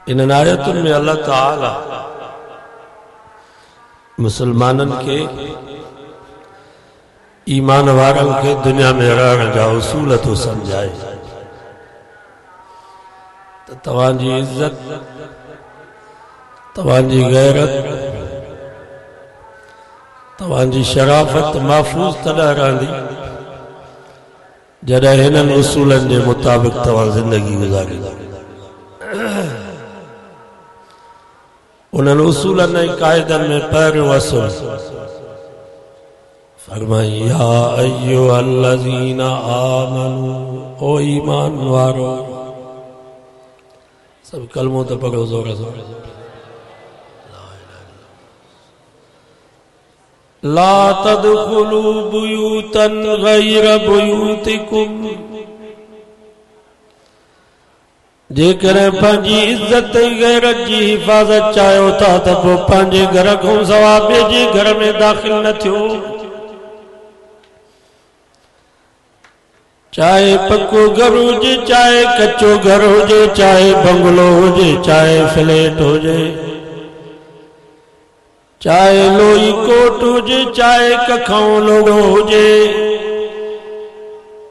इन आयतुनि में अल्लाह ताला मुसलमानन के ईमान वारन के दुनिया में रहण जा उसूल तो समझाए। तो तवांजी इज्जत, तवांजी गैरत, तवांजी शराफत महफूज तॾहिं रहंदी जॾहिं हिननि उसूलनि जे मुताबिक़ तव्हां ज़िंदगी गुज़ारींदा। उन्हनि उसूलनि ऐं क़ाइदनि में पहिरियों असुल फरमाई, या अय्युहल्लज़ीना आमनू, ओ ईमान वारो। सब कलमों तो पढ़ो जोर जोर। ला तदखुलू बुयूतन गैर बुयूतिकुम, जेकर पंहिंजी इज्जत गैरत जी हिफ़ाज़त चाहियो था त पोइ पंहिंजे घर खां सवाइ ॿिए जे घर में दाख़िल न थियो। चाहे पक्को घर हुजे, चाहे कच्चो घर हुजे, चाहे बंगलो हुजे, चाहे फ्लैट हुजे, चाहे लोई कोट हुजे, चाहे कखाऊं लोड़ो हुजे,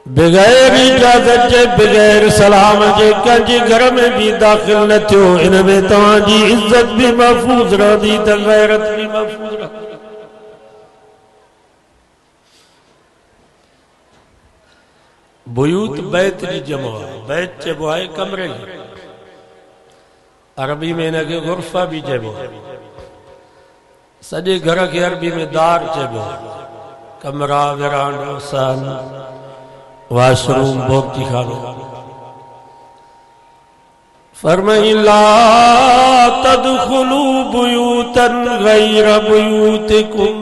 बगैर इजाजत जे, बगैर सलाम जे कंहिंजे घर में भी दाखिल न थियो। इन में तव्हांजी इज्जत भी महफूज रहंदी त गैरत भी महफूज रहंदी। बुयूत बैत जी जमो आहे। बैत चइबो आहे कमरे खे, अरबी में इनखे गुरफ़ा भी चइबो आहे। सॼे घर खे अरबी में दार चइबो आहे। कमरा, विरांडो, सन, वाशरूम, बोगती खानो। फरमाई, ला तदखुलू बुयूतन गैर बुयूतिकुम,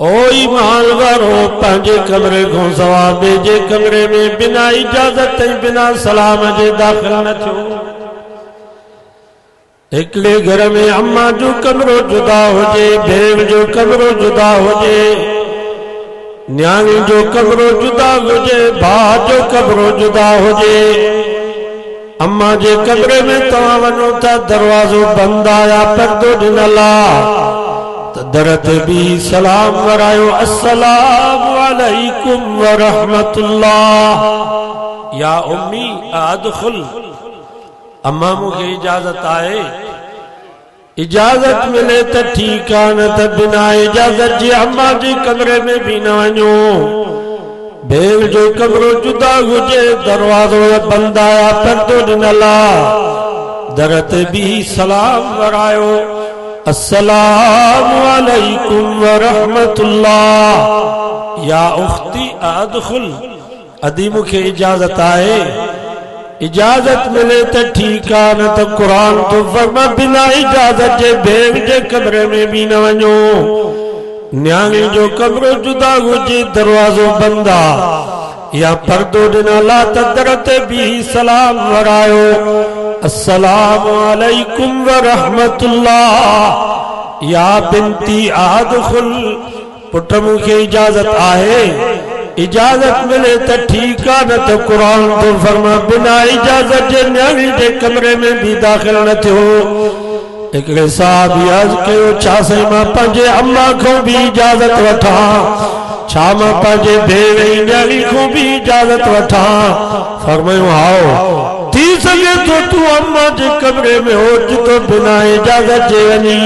ओ ईमान वारो पंहिंजे कमरे खां सवाइ ॿिए जे कमरे में बिना इजाज़त ऐं बिना सलाम जे दाख़िल न थियो। हिकिड़े घर में अम्मा जो कमरो जुदा हुजे, भेण जो कमरो जुदा हुजे, न्याणी जो कमरो जुदा हुजे, भाउ जो कमरो जुदा हुजे। अम्मा जे कमरे में तव्हां वञो था, दरवाज़ो बंदि आहे या पर्दो ॾिनल आहे, दर ते भी सलाम वरायो, अस्सलामु अलैकुम व रहमतुल्लाह। या उम्मी अदखुल, अम्मा मूंखे इजाज़त आहे। इजाज़त मिले त ठीक आहे, न त बिना इजाज़त जे अम्मा जे कमरे में भी न वञो। भेण जो कमरो जुदा हुजे, दरवाज़ो बंदि आहे, पर्दो ॾिनल आहे, दर ते भी सलाम वरायो, अस्सलामु अलैकुम व रहमतुल्लाह। या उख्ती अदखुल, अदी मूंखे इजाज़त आहे। इजाज़त मिले त ठीक आहे, न त कुरान तो फरमा बिना इजाज़त जे भेण जे कमरे में भी न वञो। न्याणी जो कमरो जुदा हुजे, दरवाज़ो बंदि आहे या पर्दो ॾिनल आहे, त दर ते भी सलाम वरायो, अस्सलामु अलैकुम व रहमतुल्लाह। या बिनती अदखुल, पुट मूंखे इजाज़त आहे। इजाज़त मिले त ठीक आहे, न त कुरान तो फरमा बिना इजाज़त जे न्याणी जे कमरे में भी दाख़िल न थियो। हिकिड़े साहब अर्ज़ कयो, छा साईं मां पंहिंजे अम्मा खां भी इजाज़त वठां? छा मां पंहिंजे भेण ऐं न्याणी खां भी इजाज़त वठां? फरमायो, आओ, थी सके तो तू अम्मा जे कमरे में होज तो बिना इजाज़त जे वञी।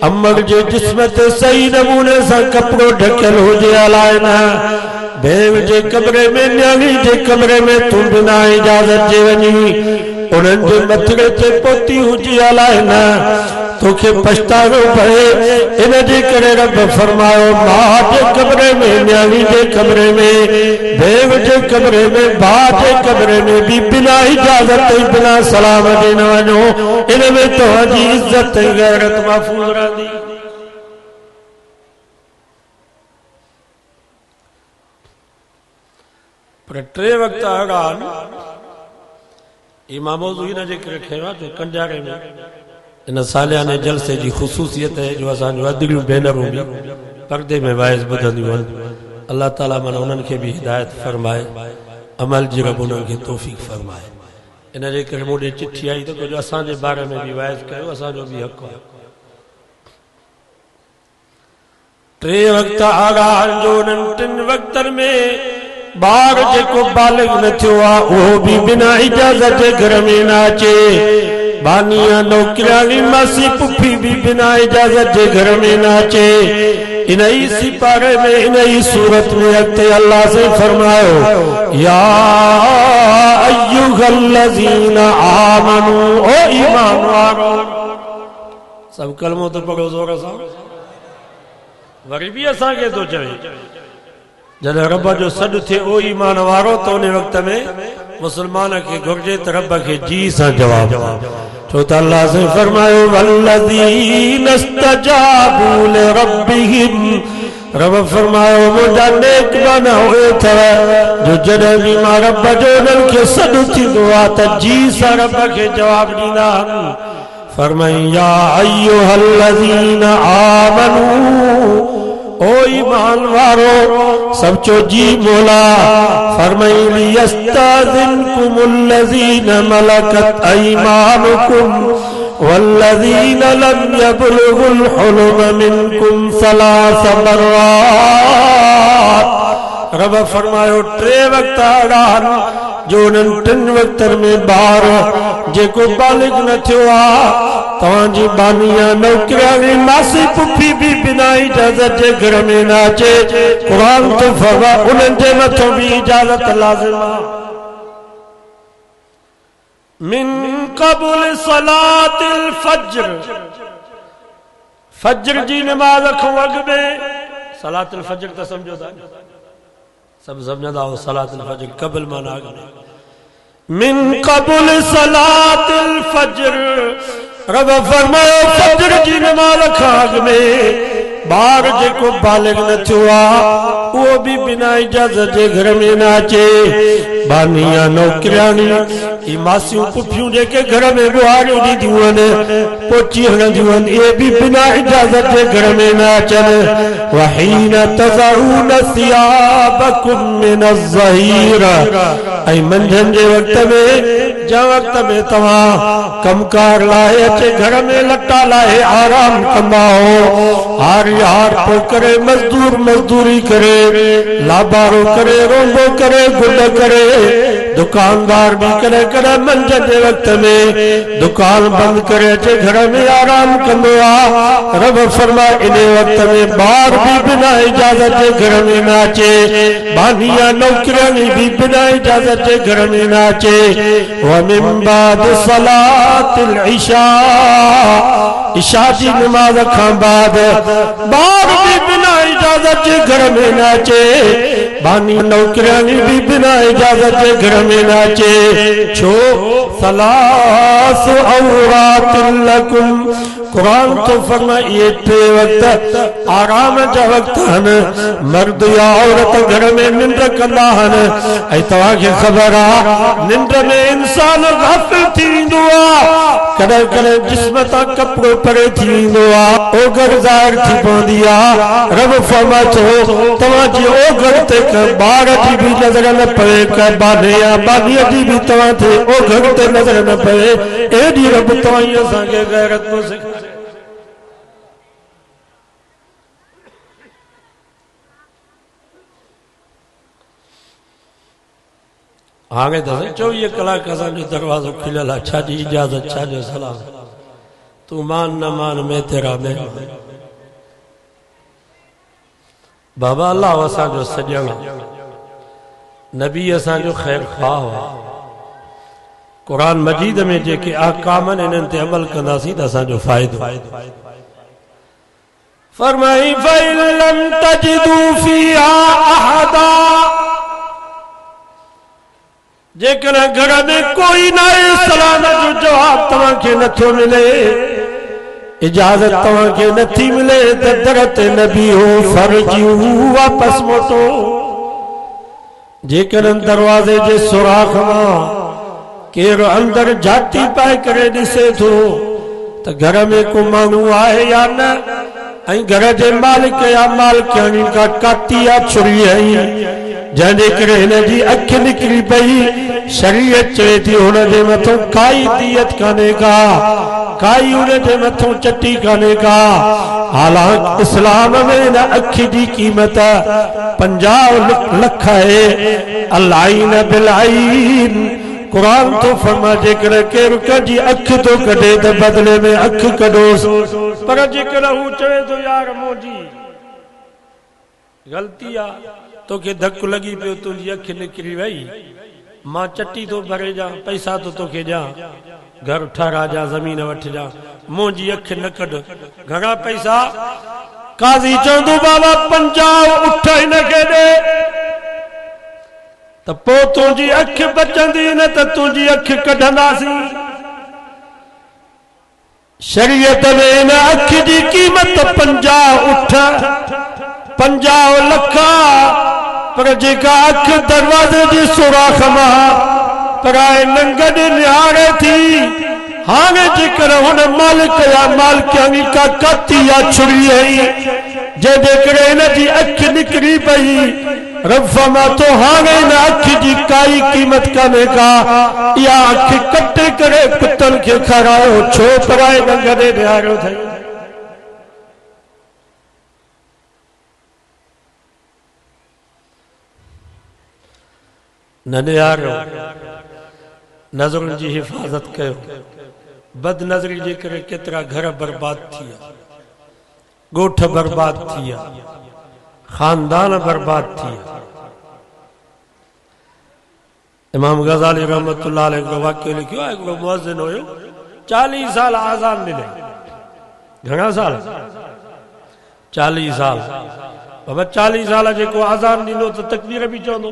अम्मा जे जिस्म ते सही नमूने सां कपिड़ो ढकियल हुजे, हलाए न। भेण जे कमरे में, न्याणी जे कमरे में तू बिना इजाज़त जे वञी। उन्हनि जे मथड़े ते पोती हुजे, हलाए न, तोखे पछतावो पए। इन जे करे रब फरमायो, मां जे कमरे में, न्याणी जे कमरे में, भेण जे कमरे में, भाउ जे कमरे में भी बिना इजाज़त ऐं बिना सलाम जे न वञो। इन में तव्हांजी इज्जत ऐं गैरत महफूज़ रहंदी। पर टे वक्त अहिड़ा इमाम मौज़ू हिन जे करे खयो आहे जो कंजारे में इन सालियाने जलसे जी ख़ुसूसियत है जो असांजो अदड़ियूं भेनरूं भी पर्दे में वाइज़ ॿुधंदियूं आहिनि। अल्लाह ताला मन उन्हनि खे भी हिदायत फरमाए, अमल जी रब उन्हनि खे तौफ़ीक़ फरमाए। इन जे करे मूं ॾे चिठी आई त कुझु असांजे बारे में बि वाइज़ कयो, असांजो बि हक़ आहे। 3 वक्त आगाह जो उन्हनि 3 वक्तनि में ॿार जेको बालिग न थियो आहे उहो बि बिना इजाज़त जे घर में न अचे। बानिया नौकिरानी मासी पुफी भी बिना इजाजत जे घर में न अचे। इन ही सिपारे में इन ही सूरत में अॻिते अल्लाह से फरमायो या अय्युहल्लज़ीना आमनू, ओ ईमान वारो। सब कलमो तो पढ़ो ज़ोर सां, वरी भी असां के तो चवे जॾहिं रब जो सॾु थिए ओ ईमान वारो त उन वक़्त में मुसलमान के घुर्जे त रब के जी सां जवाब। छो त अल्लाह से फरमायो वल्लज़ीना इस्तजाबू लिरब्बिहिम, रब फरमायो मुंहिंजा नेक माना उहे अथव जो जॾहिं बि मां रब जो उन्हनि खे सॾु थींदो आहे त जी सां रब खे जवाब ॾींदा आहिनि। फरमाई या अय्युहल्लज़ीना आमनू, ओ ईमान वारो सब चो जी मोला। फरमाई लियस्ताज़िनकुमुल्लज़ीना मलकत अयमानुकुम वल्लज़ीना लम यबलुगुल हुलुम मिनकुम सलास मर्रात। रब फरमायो 3 वक्त आड़ान जो उन्हनि 3 वक्तनि में ॿार जेको बालिग न थियो आहे तव्हांजी बानिया नौकिरानी मासी पुफी भी बिना इजाजत जे घर में न अचे। क़ुरान तो फरमाए उन्हनि जे मथां भी इजाजत लाज़िम आहे। मिन क़बुल सलातिल फज्र, फज्र जी नमाज खां अॻु में सलातिल फज्र त सम्झो था, सब समझदा हो सलातिल फज्र क़बल माना अॻु में। मिन क़बुल सलातिल फज्र, रब फरमायो फज्र जी नमाज खां अॻु में ॿार जेको बालिग न थियो आहे उहो बि बिना इजाज़त जे घर में न अचे। बानिया नौकिरानी ई मासियूं पुफियूं जेके घर में ॿुहारियूं ॾींदियूं आहिनि पोची हणंदियूं आहिनि इहे बि बिना इजाज़त जे घर में न अचनि। वहीन तज़ऊन सियाबकुम मिन ज़हीरा, ऐं मंझंदि जे वक़्त में जंहिं वक़्त में तव्हां कमकार लाइ अचे घर में लटा लाइ आराम कंदा हो, हार हार पो करे मजदूर मजदूरी करे लाबारो करे रोंबो करे गुल करे दुकानदार भी करे करे मंझंदि जे वक़्त में दुकान बंद करे अचे घर में आराम कंदो आहे। रब फरमाए इन वक़्त में ॿार भी बिना इजाज़त जे घर में न अचे। बानिया नौकिरानी भी बिना इजाज़त जे घर में न अचे। व मिन बाद सलातिल इशा, इशा जी नमाज खां बाद ॿार भी बिना इजाज़त जे घर में न अचे। बानी नौकिरानी भी बिना इजाज़त जे घर में न अचे। छो सलास औरातिन लकुम, कुरान तो फरमाए ये 3 वक्त आराम जा वक्त आहिनि। मर्द या औरत घर में निंड कंदा आहिनि ऐं तव्हांखे ख़बर आहे निंड में इंसान गाफ़िल थी वेंदो आहे, कॾहिं कॾहिं जिस्म तां कपिड़ो परे थी वेंदो आहे, ओघर ज़ाहिर थी पवंदी आहे। रब फरमाए थो तव्हांजी ओघर ते ॿार जी भी नज़र न पवे, बाने या बानीअ जी भी तव्हां ते ओघर ते नज़र न पवे। एॾी रब तव्हां असांखे गैरत थो सेखारे। हाणे त 24 कलाक असांजो दरवाज़ो खुलियल आहे, छा जी इजाज़त छा जो सलाम। तू मान न मान में तेरा में बाबा अल्लाह असांजो सॼण नबी असांजो ख़ैर ख़्वाह हुआ। क़ुरान मजीद में जेके अहकाम आहिनि इन्हनि ते अमल कंदासीं त असांजो फ़ाइदो। फरमाई फ़इन लम तजिदू फ़ीहा अहदा, जेकॾहिं घर में कोई न आहे सलाम जो जवाब तव्हांखे नथो मिले, इजाज़त तव्हांखे नथी मिले त दर ते न बीहो, फर्जिऊ वापस मोटो। जेकॾहिं दरवाज़े जे सुराख मां केरु अंदर जाती पाए करे ॾिसे थो त घर में को माण्हू आहे या न, ऐं घर जे मालिक या मालिकाणी का काती या छुरी आई जंहिंजे करे हिन जी अखि निकिरी पई। शरीयत चवे थी हुन जे मथों काई दियत कान्हे का, काई हुन जे मथों चटी कान्हे का। हालांकि इस्लाम में हिन अखि जी क़ीमत 50 लख है। अलाइन बिलाइन कुरान तो फरमा जेकर केरु कंहिंजी अखि तो कढे त बदले में अखि कढोसि। पर जेकर हू चवे थो यार मुंहिंजी गलती आ, तोखे धक लगी पियो, तुझी अखि निकिरी वई, मां चट्टी तो भरे जा, पैसा तो तोखे ॾियां, घर ठारा जा, जमीन वठ जा, मुंहिंजी अखि न कढ। घणा पैसा? काज़ी चवंदो बाबा 50 उठ हिनखे ॾे त पोइ तुंहिंजी अखि बचंदी, न त तुंहिंजी अखि कढंदासीं। शरीयत में हिन अखि जी क़ीमत 50 उठ 50 लख। पर जेका अखि दरवाजे जी सुराख मां पराए नंगड निहारे थी, हाणे जेकर हुन मालिक या मालिकानी का कती या छुरी आई जंहिंजे करे हिन जी अखि निकिरी पई, रब फरमा तो हाणे हिन अखि जी काई क़ीमत कान्हे का। इहा अखि कटे करे कुतनि खे खारायो, छो पराए नंगड निहारियो अथई। न निहारियो, नज़रुनि जी हिफ़ाज़त कयो। बद नज़री जे करे केतिरा घर बर्बाद थी विया, ॻोठ बर्बाद थी विया, खानदान बर्बाद थी विया। इमाम गज़ाली रहमतुल्लाह अलैह हिकिड़ो वाक़ियो लिखियो आहे। हिकिड़ो मुअज़्ज़िन हुयो, 40 साल आज़ान ॾिनई। घणा साल? 40 साल। बाबा 40 साल जेको आज़ान ॾिनो त तकबीर बि चवंदो।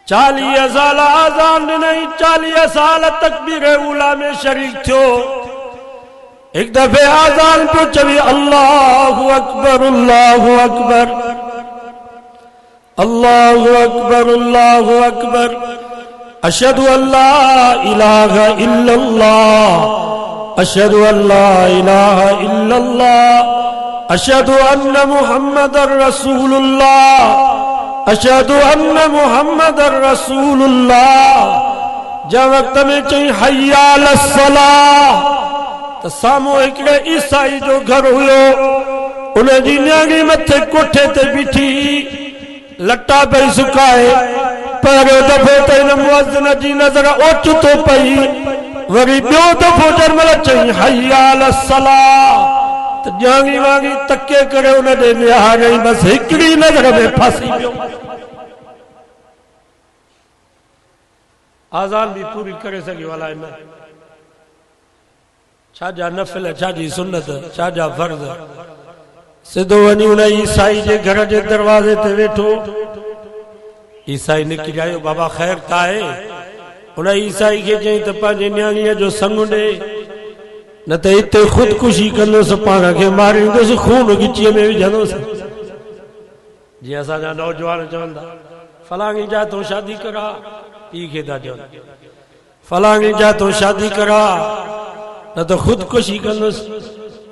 40 साल आज़ान ॾिनई, 40 साल तकबीर उला में शरीक थियो। एक दफे आज़ान पियो चवे, अल्लाहु अकबर अल्लाहु अकबर अल्लाहु अकबर अल्लाहु अकबर, अशहदु अल्ला इलाहा इल्लल्लाह अशहदु अल्ला इलाहा इल्लल्लाह अशहदु अन्न मुहम्मदर रसूलुल्लाह अशहदु अन्न मुहम्मदर रसूलुल्लाह। जंहिं वक़्त में चई हय्या अलस सलाह त साम्हूं हिकिड़े ईसाई जो घर हुयो। उन जी न्याणी मथे कोठे ते बीठी लटा पई सुकाए। पहिरियों दफ़ो त हिन मुअज़्ज़िन जी नज़र ओचितो पई, वरी ॿियो दफ़ो जंहिंमहिल चई हय्या अलस सलाह त ॼाणी वांगी तके करे उन ॾे निहारई, बसि हिकिड़ी नज़र में फासी पियो। आज़ान भी पूरी करे सघियो अलाए न। छाजा नफ़िल, छाजी सुन्नत, छाजा फर्ज़। सिधो वञी उन ईसाई जे घर जे दरवाज़े ते वेठो। ईसाई निकिरी आयो, बाबा ख़ैर त आहे? उन ईसाई खे चई त पंहिंजी न्याणीअ जो संग ॾे, न त हिते ख़ुदकुशी कंदुसि, पाण खे मारींदुसि, खून गिचीअ में विझंदुसि। जीअं असांजा नौजवान चवंदा, फलाणी जा तो शादी करा, पीउ खे था चवनि, फलाणी जा तो शादी करा, न त ख़ुदकुशी कंदुसि,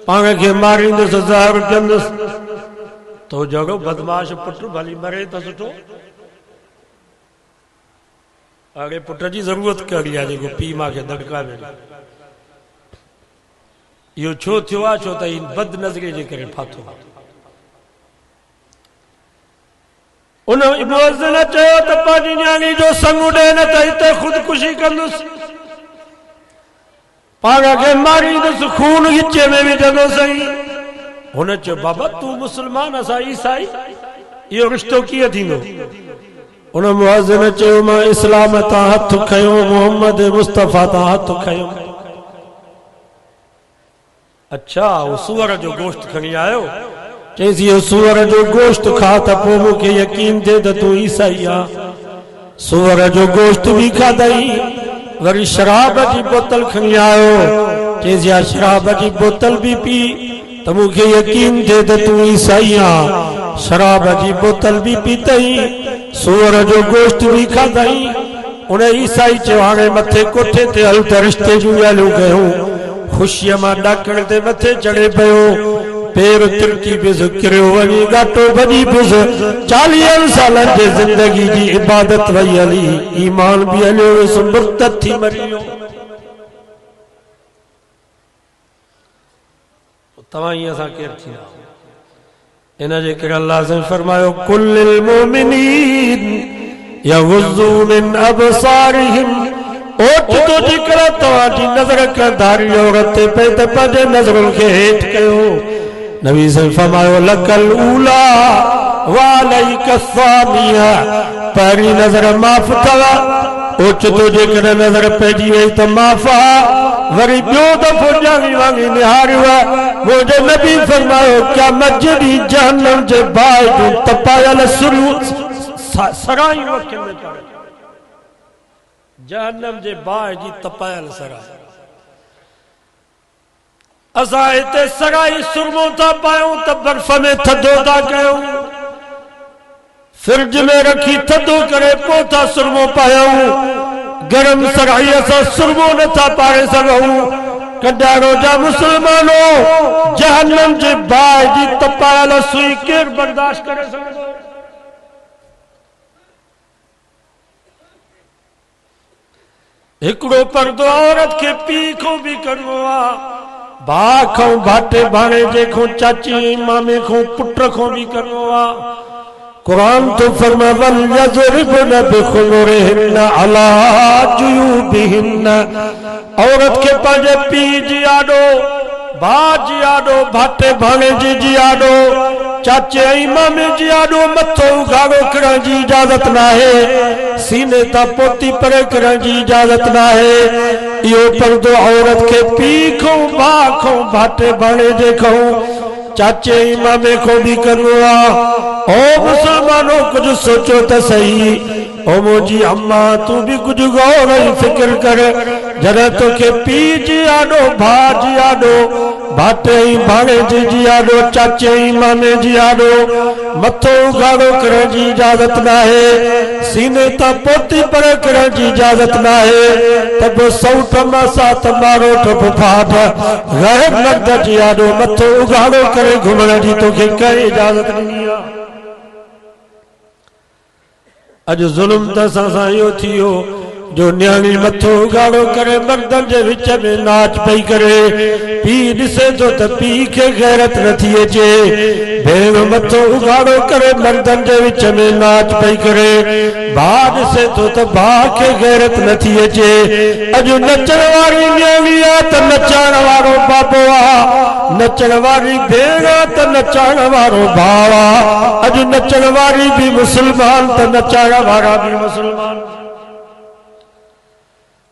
पाण खे मारींदुसि, ज़हर कंदुसि। तो जहिड़ो बदमाश पुट भली मरे त सुठो। अॻे पुट जी ज़रूरत कहिड़ी आहे जेको पीउ मां खे दड़का में। इहो छो थियो आहे? छो त बद नज़री जे करे फाथो। उन मुअज़्ज़िन चयो त पंहिंजी न्याणी जो संग ॾे, न त हिते ख़ुदकुशी कंदुसि, पाण खे मारींदुसि, खून गिचे में विझंदुसि। हुन चयो, बाबा तूं मुस्लमान, असां ईसाई, इहो रिश्तो कीअं थींदो? उन मुअज़्ज़िन चयो, मां इस्लाम तां हथ खयो, मोहम्मद मुस्तफ़ा तां हथ खयो। अच्छा, वो सूअर जो गोश्त खणी आयो? चईसि इहो सूअर जो गोश्त खा त पोइ मूंखे यकीन थिए त तूं ईसाई आहे। सूअर जो गोश्त बि खाधई, वरी शराब जी बोतल खणी आयो। चईसि इहा शराब जी बोतल बि पी त मूंखे यकीन थिए त तूं ईसाई आहे। शराब जी बोतल भी पीतई, सूअर जो गोश्त भी खाधई। उन ईसाई चयो हाणे मथे कोठे ते हल त रिश्ते जूं ॻाल्हियूं कयूं। ख़ुशीअ मां ॾाकण ते मथे चढ़े पियो। पैर तिरकी पिस किरियो वञी गाटो भॼी पिस 40 सालनि जे ज़िंदगी जी इबादत वई हली ईमान बि हलियो वियुसि मुर्तद थी मरी वियो तव्हां ई असां केरु थींदा इन जे करे अल्लाह से फरमायो कुल्लिल मुमिनीन यग़ुज़्ज़ू मिन अबसारिहिम ओठ तो जिक्र तव्हांजी नज़र कंधारी औरत पे त पंहिंजे नज़रुनि खे हेठि कयो नबी से फरमायो लकल ऊला वालैका सानिया पहिरीं नज़र माफ़ अथव ओच तो जेकॾहिं नज़र पइजी वई त माफ़ आहे वरी ॿियो दफ़ो ॼाणी वांगी निहारियो मुंहिंजे नबी फरमायो क्या मस्जिदी जहन्नम जे बाहि जूं तपायल सरायूं अखियुनि में पड़े जहन्नम जे बाहि जी तपायल सराय असां हिते सराई सुरमो था पायूं त बर्फ में थधो था कयूं फ्रिज में रखी थधो करे पोइ था सुरमो पायूं गरम सराई असां सुरमो नथा पाए सघूं कॾारो जा मुसलमानो जहन्नम जे बाहि जी तपायल सुई केरु बर्दाश्त करे सघंदो हिकिड़ो पर्दो औरत खे पीउ खां बि करिणो आहे भाउ खां भाटे भाणेजे खां चाची मामे खां पुट खां बि करिणो आहे कुरान तो फरमाए वल यज़रिबन बिखुमुरिहिन अला जुयूबिहिन औरत खे पंहिंजे पीउ जी आॾो भाउ जी आॾो भाटे भाणेजे जी आॾो चाचे ऐं मामे जी आॾो मथो उघाड़ो करण जी इजाज़त नाहे सीने तां पोती परे करण जी इजाज़त नाहे इहो पर्दो औरत खे पीउ खां भाउ खां भाटे भाणेजे खां चाचे ऐं मामे खां बि करिणो आहे ओ मुसलमानो कुछ सोचो त सही ओ मुंहिंजी अम्मा तू भी कुछ गौर ऐं फिक्र कर जॾहिं तोखे पीउ जी आॾो भाउ जी आॾो भाटे ऐं भाणेजे जी आॾो चाचे ऐं मामे जी आॾो मथो उघाड़ो करण जी इजाज़त नाहे सीने तां पोती परे करण जी इजाज़त नाहे त पोइ सौट मासात मारोठ फुफाट गैर मर्द जी आॾो मथो उघाड़ो करे घुमण जी तोखे कंहिं इजाज़त ॾिनी आहे अॼु ज़ुल्म त असां सां इहो थी वियो जो न्याणी मथो उघाड़ो करे मर्दनि जे विच में नाच पई करे पीउ ॾिसे थो त पीउ खे गैरत नथी अचे भेण मथो उघाड़ो करे मर्दनि जे विच में नाच पई करे भाउ ॾिसे थो त भाउ खे गैरत नथी अचे अॼु नचण वारी न्याणी आहे त नचाइण वारो बाबो आहे नचण वारी भेण आहे त नचाइण वारो भाउ आहे अॼु नचण वारी भी मुसलमान त नचाइण वारा भी मुसलमान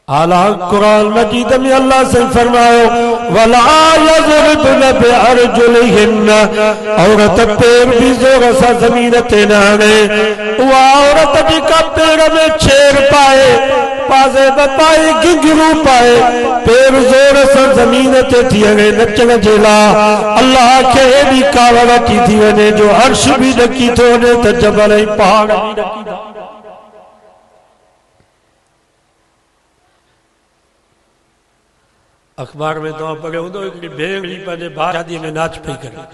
आला कुरान मजीद में अल्लाह से फरमायो वला यज़रिबन बिअरजुलिहिन औरत पैर भी जोर सां ज़मीन ते न हणे उहा औरत जेका पैर में छेर पाए पाज़े पाए घिंघरू पाए पैर जोर सां ज़मीन ते थी हणे नचण जे लाइ अल्लाह खे एॾी कावड़ थी वञे जो अर्श भी ॾकी थो वञे त जबल ऐं पहाड़ भी ॾकी था अखबार में तो पढ़ियो हूंदो हिकिड़ी भेण जी पंहिंजे भाउ शादीअ में नाच पई करे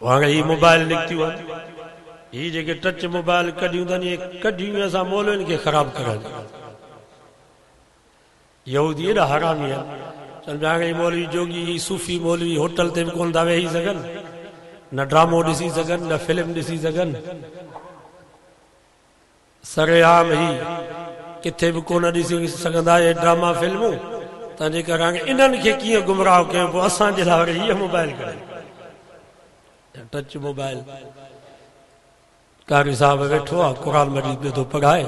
हाणे ही मोबाइल निकितियूं आहिनि ही जेके टच मोबाइल कढियूं अथनि इहे कढियूं असां मौलवियुनि खे ख़राबु करण यहूदी एॾा हरामी आहिनि चवनि हाणे मौलवी जोगी सूफ़ी मौलवी होटल ते बि कोन था वेही सघनि न ड्रामो ॾिसी सघनि न फिल्म ॾिसी सघनि सरेआम ही किथे भी कोन ॾिसी सघंदा ये ड्रामा फिल्मूं तंहिंजे करे हाणे इन्हनि खे कीअं गुमराह कयूं पोइ असांजे लाइ वरी हीअ मोबाइल करे टच मोबाइल कारी साहब वेठो आहे कुरान मजीद में तो पढ़ाए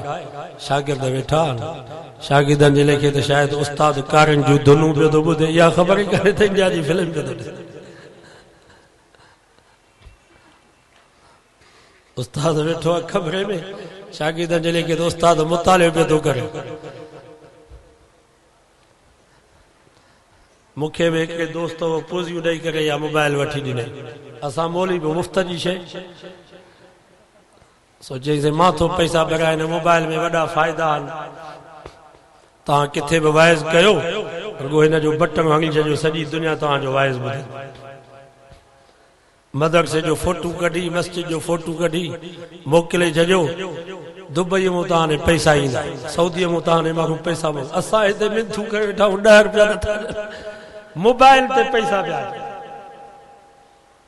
शागिर्द वेठा शागिर्दनि जे लेखे त शायदि उस्ताद कारनि जूं धुनूं पियो थो ॿुधे इहा ख़बर ई कान्हे त इंडिया जी फिल्म पियो थो ॾिसे उस्ताद वेठो आहे खबरे में शागिर्दनि जे लेखे त उस्ताद मुतालियो पियो थो करे मूंखे बि हिकिड़े दोस्त पूज़ियूं ॾेई करे या मोबाइल वठी ॾिनई असां मौली बि मुफ़्त जी शइ सोचे मां थो पैसा भराए हिन मोबाइल में वॾा फ़ाइदा आहिनि ता किथे भी वाइज कयो रुगो इन जो बटन हणी छो सॼी दुनिया ता जो वाइज ॿुधे मदरसे जो फोटो कढी मस्जिद जो फोटो कढी मोकिले छो दुबई में ता ने पैसा ईंदा सऊदी में ता ने माण्हू पैसा असां हिते मिनथू करे वेठा 10 रुपया नथा मोबाइल ते पैसा पिया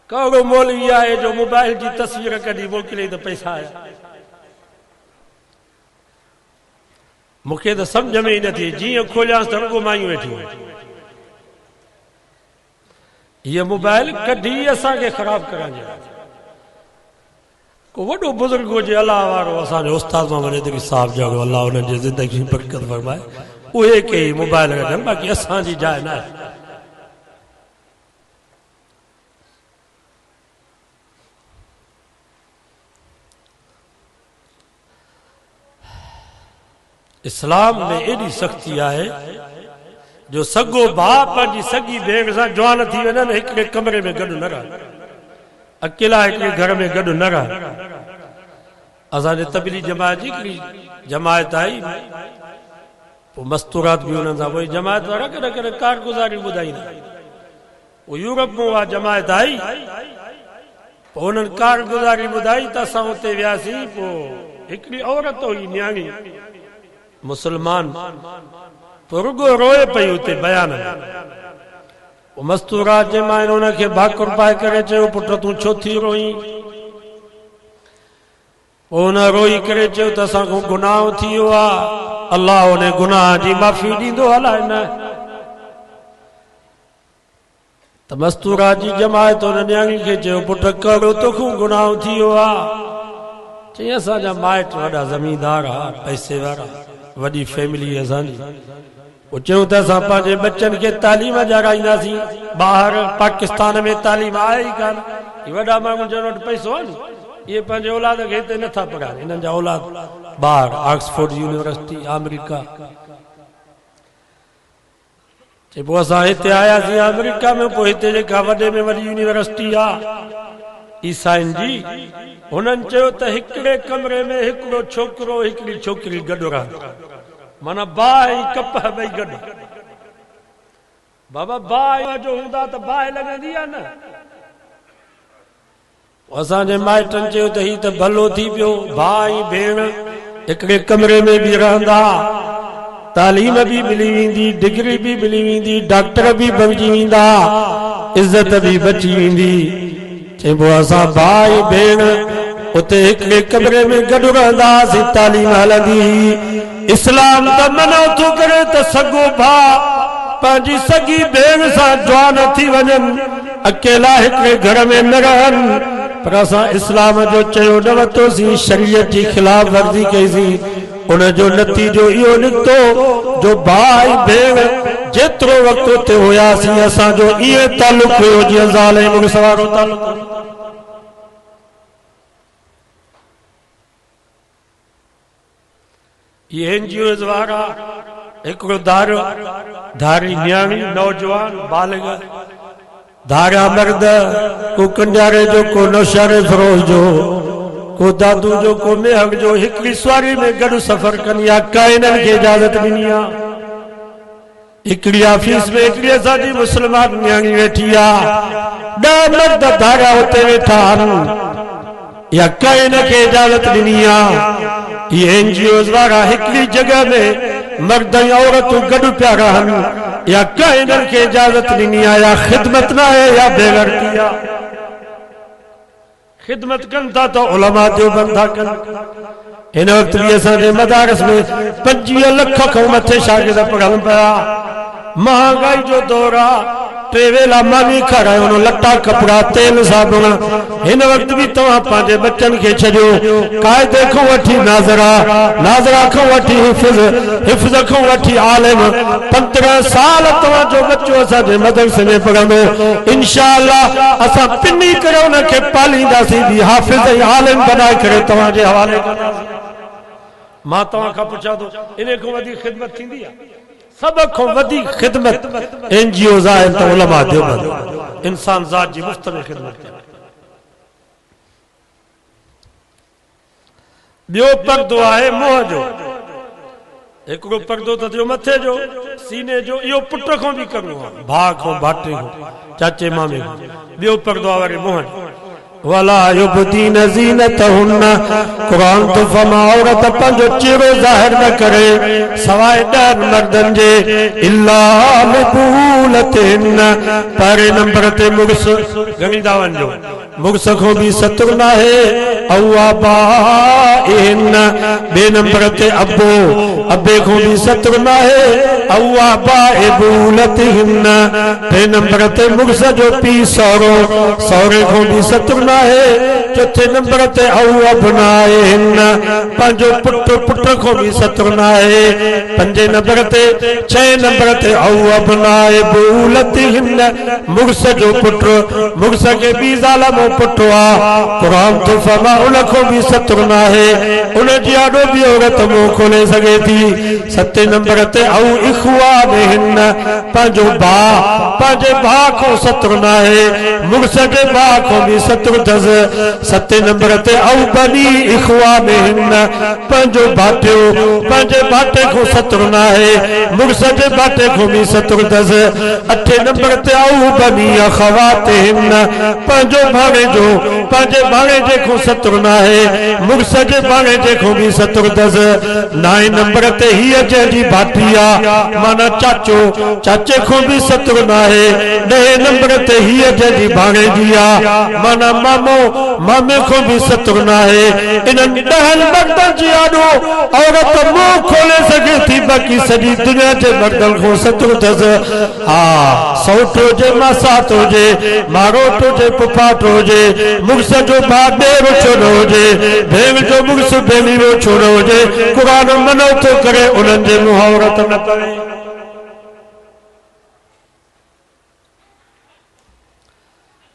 कहिड़ो मौलवी आहे जो मोबाइल जी तस्वीर कढी मोकिले त पैसा आया मूंखे त सम्झ में ई नथी जीअं खोलियांसि त रुगो मायूं वेठियूं ये मोबाइल कढी असांखे ख़राब करण जे को वॾो बुज़ुर्ग हुजे अलाह वारो असांजो उस्ताद मोहम्मद इदरी साहब जो अलाह उन्हनि जी ज़िंदगी में बरकत फरमाए उहे के मोबाइल कढनि बाक़ी असांजी जाइ न आहे इस्लाम में एडी सख्ती आहे जो सगो भाउ पंहिंजी सगी भेण सां जवान थी वञनि हिकिड़े कमरे में गॾु न रह अकेला हिकिड़े घर में गॾु न रह असांजे तबलीग जमात जी हिकिड़ी जमायत आई पोइ मस्तूरात बि हुननि सां वरी जमायत वारा कॾहिं कॾहिं कारगुज़ारी ॿुधाईंदा पोइ यूरोप में उहा जमायत आई पोइ हुननि कारगुज़ारी ॿुधाई त असां हुते वियासीं पोइ हिकिड़ी औरत हुई न्याणी मुसलमान तो रुगो रोए पई उते बयान मस्तूरात जे मां उनखे भाकुर पाए करे चयो पुट तूं छो थी रोई उन रोई करे चयो त असांखो गुनाह थी वियो आहे अल्लाह उन गुनाह जी माफ़ी ॾींदो अलाए न त मस्तूरात जी जमायत उन न्याणी खे चयो पुट कहिड़ो तोखूं गुनाह थी वियो आहे चई असांजा माइट वॾा ज़मींदार आहे पैसे वारा वॾी फैमिली असांजी चयूं त असां पंहिंजे बच्चनि खे तालीम ॾियाराईंदासीं ॿाहिरि पाकिस्तान में तालीम आहे ई कान वॾा माण्हू जन वटि पैसो आहे नी इहे पंहिंजे औलाद खे हिते नथा पढ़ाइनि हिननि जा औलाद ॿाहिरि ऑक्सफोर्ड यूनिवर्सिटी अमेरिका चए पोइ असां हिते आयासीं अमेरिका में पोइ हिते जेका वॾे में वॾी यूनिवर्सिटी आहे ईसाइन जी हुननि चयो त हिकिड़े कमरे में हिकिड़ो छोकिरो हिकिड़ी छोकिरी गॾु रहंदा माना बाहि ऐं कप ॿई गॾु बाबा बाहि जो हूंदा त बाहि लॻंदी आहे न असांजे माइटनि चयो त ही त भलो थी पियो भाउ ऐं भेण हिकिड़े कमरे में बि रहंदा तालीम बि मिली वेंदी डिग्री बि मिली वेंदी डॉक्टर बि बणिजी वेंदा इज़त बि बची वेंदी चइबो असां भाउ ऐं भेण उते हिकिड़े कमरे में गॾु रहंदासीं तालीम हलंदी इस्लाम त मना थो करे त सॻो भाउ पंहिंजी सॻी भेण सां जवान थी वञनि अकेला हिकिड़े घर में न रहनि पर असां इस्लाम जो चयो न वरितोसीं शरीयत जी ख़िलाफ़ वर्ज़ी कईसीं उन जो नतीजो इहो निकितो जो भाउ ऐं भेण जेतिरो वक़्तु उते हुयासीं असांजो इहो तालुक हुयो जीअं ज़ाल ऐं मुड़ुस वारो तालुक ये एनजीओ वारा हिकिड़ो धारी न्याणी नौजवान बालिग धारिया मर्द को कंजारे जो को नौशहरे फरोज़ जो को दादू जो को मेहक जो हिकिड़ी सवारी में गॾु सफ़र कनि या काइननि खे इजाज़त ॾिनी आहे हिकिड़ी ऑफिस में हिकिड़ी असांजी मुस्लमान न्याणी वेठी आहे 10 मर्द धारिया उते वेठा आहिनि या काइन खे इजाज़त ॾिनी आहे ये एनजीओ वारा हिकिड़ी जगह में मर्द ऐं औरतूं गॾु पिया रहनि या काइननि खे इजाज़त ॾिनी आहे या ख़िदमत न आहे या बेग़ैरती आहे खिदमत कनि था त उलमा देवबंद था कनि हिन वक़्तु बि असांजे मदारस में 25 लख खां मथे शागिर्द पढ़नि पिया महांगाई जो दौर आहे 3 वेला मानी खारायो लटा कपड़ा तेल साबुण हिन वक़्तु बि तव्हां पंहिंजे बच्चनि खे छॾियो क़ाइदे खां वठी नाज़रा खां वठी हिफ़्ज़ खां वठी आलिम 15 साल तव्हांजो बच्चो असांजे मदरसे में पढ़ंदो इंशाअल्लाह असां पिनी करे उनखे पालींदासीं बि हाफ़िज़ ऐं आलिम बनाए करे तव्हांजे हवाले कंदासीं मां तव्हां खां पुछां थो इन खां वधीक ख़िदमत थींदी आहे सब को वधी खिदमत एनजीओ आहिनि त उलमा देवबंद इंसान ज़ात जी मुफ्त में खिदमत करे ॿियो पर्दो आहे मोह जो हिकिड़ो पर्दो त थियो मथे जो सीने जो, इहो पुट खां बि करिणो आहे, भाउ खां भाटे खां चाचे मामे खां। ॿियो पर्दो आहे वरी मुंहं वला युबदीन ज़ीनतहुन्न, कुरान तो फरमा औरत पंहिंजो चेहरो ज़ाहिर न करे सवाइ 10 मर्दनि जे, इल्ला लिबूलतिन, पहिरें नंबर ते मुड़स घणी दावन जो मुड़स खां बि सतुर न आहे, औ आबाइन, ॿिए नंबर ते अबो अबे खां बि सतुर न आहे, औ आबाइबूलतिन, टे नंबर ते मुड़स जो पीउ सहुरो सहुरे खां बि सतुर न आहे, चौथे नंबर ते औ अबनाइन, पंहिंजो पुट खां बि सतुर न आहे, पंजे नंबर ते 6 नंबर ते औ अबनाइबूलतिन, मुड़स जो पुट मुड़स खे बि ज़ाल मो पुट आहे, क़ुरान तो फरमा उन खां बि सतुर न आहे, उन जी आॾो बि औरत मुंहुं खोले सघे थी। 7 नंबर ते औ इख़्वानिहिन, पंहिंजो भाउ पंहिंजे भाउ खां सतुर न आहे, मुड़स जे भाउ खां बि सतुर अथसि। 7 नंबर ते औ बनी इख़्वानिहिन, पंहिंजो भाटियो पंहिंजे भाटे खां सतुर न आहे, मुड़स जे भाटे खां बि सतुर अथसि। 8 नंबर ते औ बनी अख़वातिहिन, पंहिंजो भाणेजो पंहिंजे भाणेजे खां सतुर न आहे, मुड़स जे भाणेजे खां बि सतुर अथसि। 9 नंबर ते हीअ जंहिंजी भाटी आहे माना चाचो चाचे खां बि सतुर न आहे। 10 नंबर ते हीअ जंहिंजी भाणेजी आहे माना मामो मामे खां बि सतुर न आहे। इन्हनि 10 मर्दनि जी आॾो औरत मुंहुं खोले सघे थी, बाक़ी सॼी दुनिया जे मर्दनि खां सतुर अथसि। हा सौट हुजे मासात हुजे, मारोट हुजे पुफाट हुजे, मुड़स जो भाउ ॾेर छो न हुजे, भेण जो मुड़स भेणीरो छो न हुजे, क़ुरान मनो थो करे उन्हनि जे मुंहुं औरत न पवे।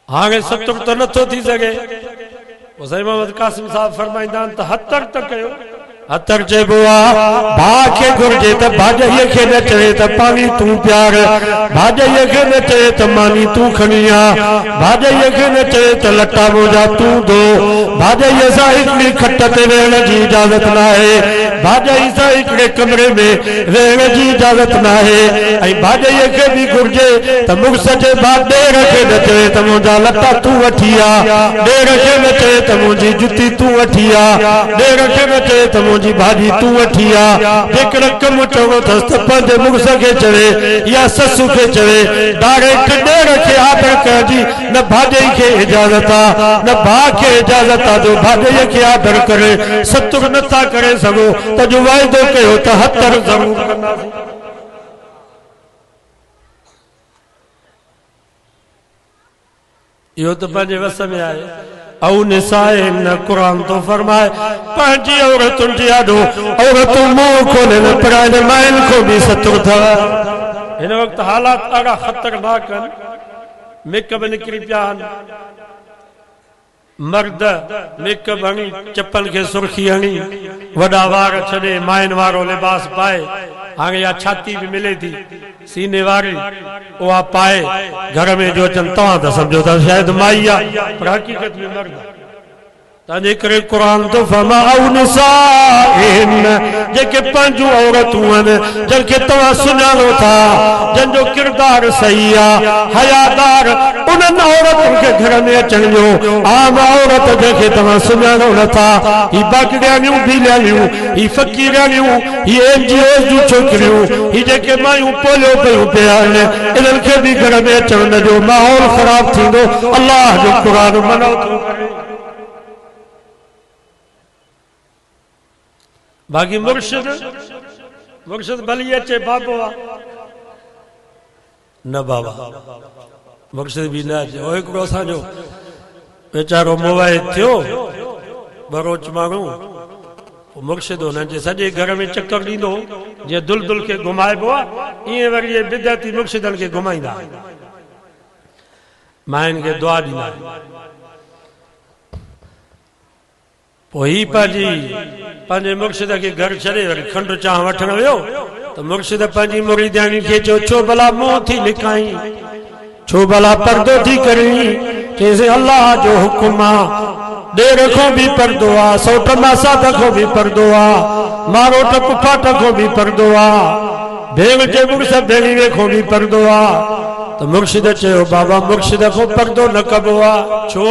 हाणे सतुर त नथो थी सघे, हुसैन मोहम्मद कासिम साहब फरमाईंदा आहिनि त हतर त कयो। हतर चइबो आहे भाउ खे घुर्जे त भाॼईअ खे न चए त पाणी तूं प्यार, भाॼईअ खे न चए त मानी तूं खणी आ, भाॼईअ खे न चए त लटा मोजा तूं धो, भाॼईअ सां हिकिड़ी खट ते वेहण जी इजाज़त न आहे, भाॼई सां हिकिड़े कमरे में वेहण जी इजाज़त न आहे। ऐं भाॼईअ खे बि घुर्जे त मुड़स जे भाउ ॾेर खे न चए त मुंहिंजा लटा तूं वठी आ, ॾेर खे न चए त मुंहिंजी जुती तूं वठी आ, ॾेर खे न चए त मुंहिंजी भाॼी तूं वठी आ। जेकॾहिं कमु चवणो अथसि त पंहिंजे मुड़स खे चवे या ससु खे चवे, डायरेक्ट ॾेर खे आदर करिजी, न भाॼई खे इजाज़त आहे न भाउ खे इजाज़त आहे जो भाॼईअ खे आदर करे। सतुर नथा करे सघो त जो वाइदो कयो त हतर ज़रूर कंदासीं। इहो त पंहिंजे वस में आहे। औ निसाए न क़ुरान तो फरमाए पंहिंजी औरतुनि जी आॾो औरतूं मुंहुं खोले न, पर हिन माइनि खां बि सतुर अथव। हिन वक़्तु हालात ॾाढा ख़तरनाक आहिनि, मेकअप निकिरी पिया आहिनि, मर्द मेकअप हणी चप्पल खे सुर्खी हणी वॾा वार छॾे माइन वारो लिबास पाए, हाणे या छाती बि मिले थी सीने वारी उहा पाए घर में जो अचनि, तव्हां त सम्झो था शायदि माई आहे, पर हक़ीक़त में मर्द। तंहिंजे करे क़ुरान तो फरमा औ निसाइन, जेके पंहिंजूं औरतूं आहिनि जंहिंखे तव्हां सुञाणो था, जंहिंजो किरदार सही आहे हयादार, उन्हनि औरतुनि खे घर में अचण ॾियो। आम औरत जंहिंखे तव्हां सुञाणो नथा, ही बागड़ियानियूं बीलियानियूं, ही फ़क़ीरानियूं, ही NGO जूं छोकिरियूं, ही जेके मायूं पोलियो पयूं पिया आहिनि, इन्हनि खे बि घर में अचण न ॾियो, माहौल ख़राब थींदो। अल्लाह जो क़ुरान मनो थो करे। बाक़ी मुर्शिद भली अचे बाबो न, बाबा मुर्शिद बि न अचे। हिकिड़ो असांजो वीचारो मोबाइल थियो बरोच माण्हू, मुर्शिद हुननि जे सॼे घर में चक्कर ॾींदो, जीअं दुल खे घुमाइबो आहे ईअं वरी बिदअती मुर्शिदनि खे घुमाईंदा, माइनि खे दुआ ॾींदा। पोइ ही पंहिंजे मुर्शिद खे घर छॾे वरी खंडु चांहि वठण वियो त मुर्शिद पंहिंजी मुरीदानी खे चयो, छो भला मुंहुं थी लिकाई, छो भला पर्दो थी करी, चइसि अल्लाह जो हुकुम आहे, ॾेर खां बि परदो आहे, सौट मासात खां बि परदो आहे, मारोट पुफाट खां बि परदो आहे, भेण जे मुड़ुस भेणीअ खां बि परदो आहे। त मुर्शिद चयो बाबा मुर्शिद खां परदो न कबो आहे। छो?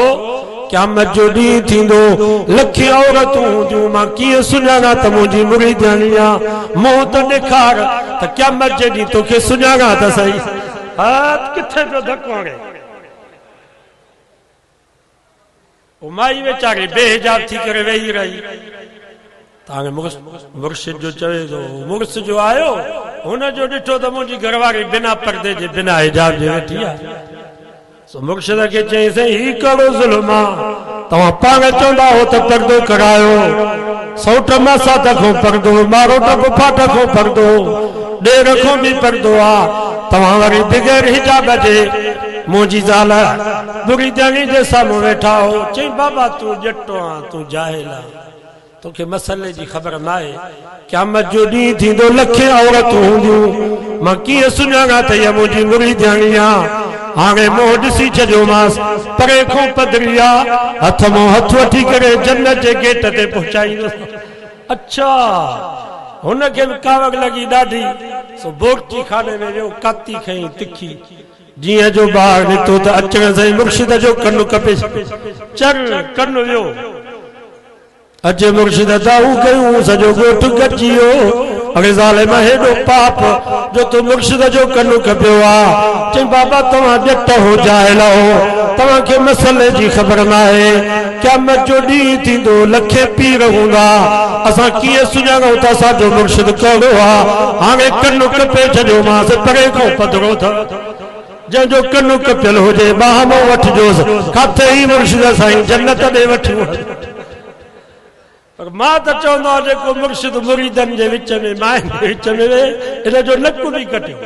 क़यामत जो ॾींहुं थींदो, लखे औरतूं हूंदियूं, मां कीअं सुञाणा त मुंहिंजी मुरीदानी आहे? मुंहुं त ॾेखार त क़यामत जे ॾींहुं तोखे सुञाणा त सही। हाथ किथे पियो धको हणे? माई वेचारी बेहिजाब थी करे वेही रही। तव्हांखे मुर्शिद जो चवे थो, मुड़ुस जो आयो, हुन जो ॾिठो त मुंहिंजी घरवारी बिना पर्दे जे बिना हिजाब जे वेठी आहे। मुर्शिद खे चईं ही कहिड़ो ज़ुल्म आहे? तव्हां पाण चवंदा हो त पर्दो करायो, सौट मासात खां पर्दो, मारोट पुफाट खां पर्दो, ॾेर खां बि पर्दो आहे, तव्हां वरी बग़ैर हिजाब जे मुंहिंजी ज़ाल मुरीदानी जे साम्हूं वेठा हो। चई बाबा तूं ॼटो आहे, तूं जाहिल आहे, तोखे मसइले जी ख़बर न आहे। क़यामत जो ॾींहुं थींदो, लखे औरतूं हूंदियूं, मां कीअं सुञाणा त इहा मुंहिंजी मुरीदानी आहे? हाणे मुंहुं ॾिसी छॾियोमांसि, परे खां पधरी आहे, हथ मां हथ वठी करे जन्नत जे गेट ते पहुचाईंदुसि। अच्छा, हुनखे बि कावक लॻी ॾाढी। सो बोरची खाने में वियो, काती खईं तिखी, जीअं जो ॿार निकितो त अचण सां मुर्शिद जो कनु कपे, चर कनु वियो। अचे मुर्शिद दाऊ कयूं, सॼो ॻोठ गॾिजी वियो। अॻे ज़ालिम हेॾो पाप जो तूं मुर्शिद जो कनु कपियो आहे। चई बाबा तव्हां ॼट हो, जाहिल हो, तव्हांखे मसइले जी ख़बर न आहे। क़यामत जो ॾींहुं थींदो, लखे पीर हूंदा, असां कीअं सुञाणूं त असांजो मुर्शिद कहिड़ो आहे? हाणे कनु कपे छॾियोमांसि, परे खां पधरो अथव। जंहिंजो कनु कपियल हुजे बाह मां वठिजोसि, काथे ई मुर्शिद साईं जन्नत ॾे वठियो। पर मां त चवंदो आहियां जेको मुर्शिद मुरीदनि जे विच में, माइनि जे विच में वे, इन जो नकु बि कटियो।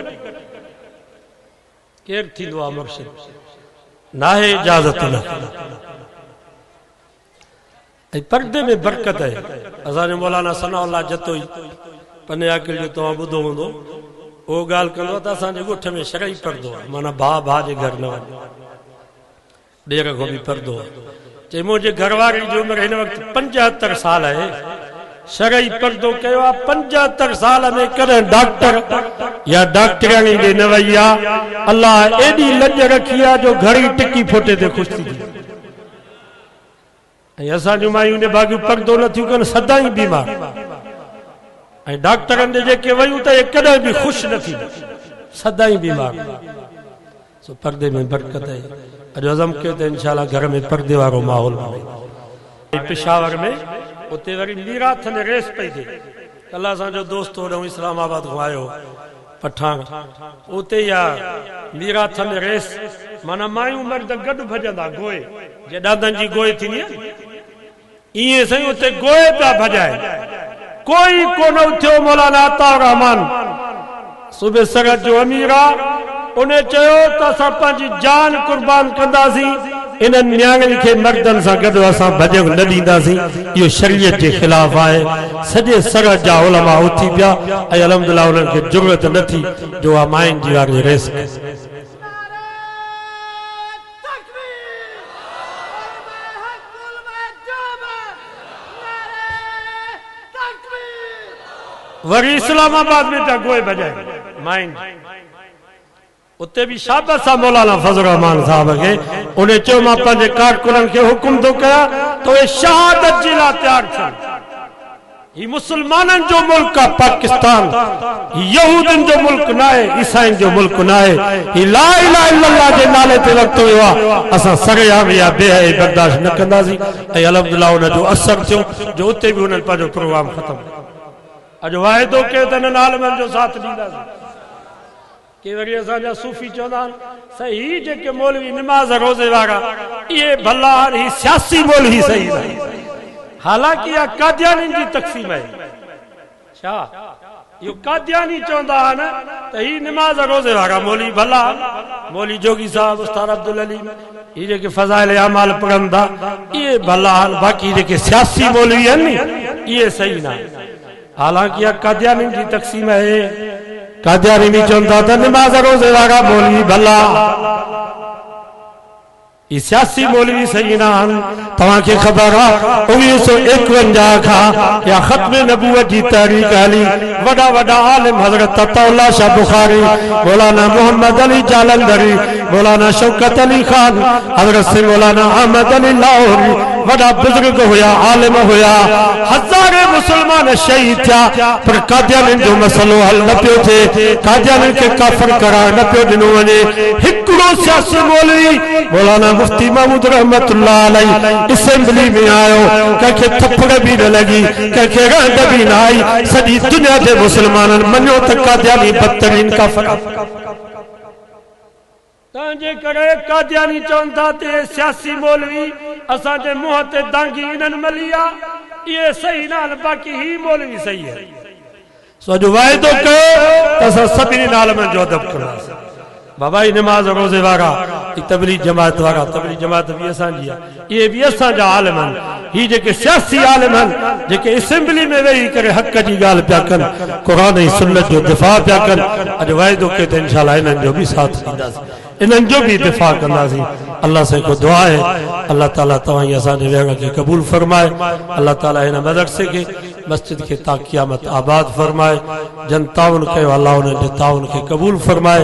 केरु थींदो आहे मुर्शिद? नाहे इजाज़त न। ऐं पर्दे में बरकत आहे। असांजो मौलाना सनाउल्लाह जतोई पने आकिल जो तव्हां ॿुधो हूंदो, उहो ॻाल्हि कंदो त असांजे ॻोठ में शरई पर्दो आहे, माना भाउ भाउ जे घर न वञे, ॾेर खां बि पर्दो आहे। चई मुंहिंजे घरवारी जी उमिरि हिन वक़्तु 75 साल आहे, शरई पर्दो कयो आहे। 75 साल में कॾहिं डॉक्टर या डॉक्टराणी ॾे न वई आहे। अलाह एॾी लॼ रखी आहे जो घड़ी टिकी फोटे ते ख़ुशि थी थिए। ऐं असांजूं मायूं ने भागियूं पर्दो नथियूं कनि, सदाईं बीमार। ऐं डॉक्टरनि ॾे जेके वयूं त कॾहिं बि ख़ुशि न थी, सदाईं बीमार। सो पर्दे में बरकत आहे। अॼु अज़म कयो त इंशाअल्लाह घर में पर्दे वारो माहौल बणे। पेशावर में उते वरी मीराथ ने रेस पई थिए। कल्ह असांजो दोस्त होॾो इस्लामाबाद खां आयो पठान, उते या मीराथ में रेस, माना मायूं मर्द गॾु भॼंदा गोए, जे ॾादनि जी गोए थींदी आहे ईअं साईं उते गोए पिया भॼाए। कोई कोन उथियो। मौलाना अता रहमान सूबे सरहद जो अमीर आहे, उन चयो त असां पंहिंजी जान कुर्बान कंदासीं, इन्हनि न्याणियुनि खे मर्दनि सां गॾु असां भॼन न ॾींदासीं। इहो शरीयत जे ख़िलाफ़ आहे। सॼे सरहद जा उलमा उथी पिया ऐं अल्हम्दुलिल्लाह उन्हनि खे ज़रूरत न थी जो आहे माइनि जी वारी रेस। वरी इस्लामाबाद में पिया गोए भॼाए माइनि। उते भी शाबाश आहे मौलाना फज़ल रहमान साहब खे। उन चयो मां पंहिंजे कारकुननि खे हुकुम थो कयां त उहे शहादत जे लाइ तयारु थियनि। ही मुसलमाननि जो मुल्क आहे पाकिस्तान, यहूदनि जो मुल्क न आहे, ईसाइनि जो मुल्क न आहे। ही ला इलाहा इल्लल्लाह जे नाले ते वरितो वियो आहे। असां सरेआम या बेहयाई बर्दाश्त न कंदासीं। ऐं अल्हम्दुलिल्लाह उन जो असर थियो जो उते बि उन्हनि पंहिंजो प्रोग्राम ख़तमु। अॼु वाइदो कयो त हिननि आलमनि जो साथ ॾींदासीं। के वरी असांजा सूफ़ी चवंदा आहिनि साईं ही जेके मौलवी निमाज़ रोज़े वारा इहे भला ही सियासी मौलवी सही न। हालांकि इहा कादियानी जी तक़सीम आहे। छा इहो कादियानी चवंदा आहिनि त ही निमाज़ रोज़े वारा मौलवी भला, मौलवी जोगी साहब, उस्ताद अब्दुल अलीम, ही जेके फ़ज़ाइल अमाल पढ़नि था इहे भला आहिनि। बाक़ी जेके सियासी मौलवी आहिनि इहे सही न आहिनि। हालांकि इहा कादियानी जी तक़सीम आहे। कादियानी भी चवंदा त निमाज़ रोज़े वारा मौलवी भला। ये सियासी मौलवी सही ना तव्हां खे ख़बर आहे 1951 खां या ख़त्म नबूवत जी तहरीक हली वॾा वॾा आलिम हज़रत अताउल्लाह शाह बुखारी मौलाना मोहम्मद अली जालंधरी मौलाना शौकत अली खान हज़रत से मौलाना अहमद अली लाहौरी वॾा बुजुर्ग हुया आलिम हुया हज़ारे मुसलमान शहीद थिया पर कादियानी जो मसलो हल न पियो थिए कादियानी खे काफ़िर करार न पियो ॾिनो वञे हिकिड़ो सियासी मौलवी मौलाना मुफ्ती महमूद रहमतुल्लाह अलैहि असेंबली में आयो कंहिंखे थप्पड़ भी न लगी कंहिंखे रंड भी न आई सॼी दुनिया जे मुसलमाननि मञो त कादियानी बदतरीन काफ़िर तंहिंजे करे कादियानी चवनि था ते सियासी मौलवी असांजे मुंहं ते दांगी इन्हनि मली आहे इहे सही न आहिनि बाक़ी ही मौलवी सही आहे सो अॼु वाइदो कयो त असां सभिनी आलिमनि जो अदब कंदासीं बाबा ही नमाज रोज़े वारा तबलीग जमात वारा तबलीग जमात भी असांजी आहे ये भी असांजा आलिम आहिनि ही जेके सियासी आलिम आहिनि जेके असेंबली में वेही करे हक़ जी ॻाल्हि पिया कनि क़ुरान ऐं सुन्नत जो दिफ़ा पिया कनि अॼु वाइदो कयो त इंशाअल्लाह इन्हनि जो भी साथ ॾींदासीं इन्हनि जो भी दिफ़ा कंदासीं अल्लाह से को दुआ है अल्लाह ताला तव्हां असांजे वेहण खे क़बूल फरमाए अल्लाह ताला हिन मदरसे के मस्जिद के ता क़यामत आबाद फरमाए जन ताउन कयो अल्लाह उन्हनि जे ताउन खे क़बूल फरमाए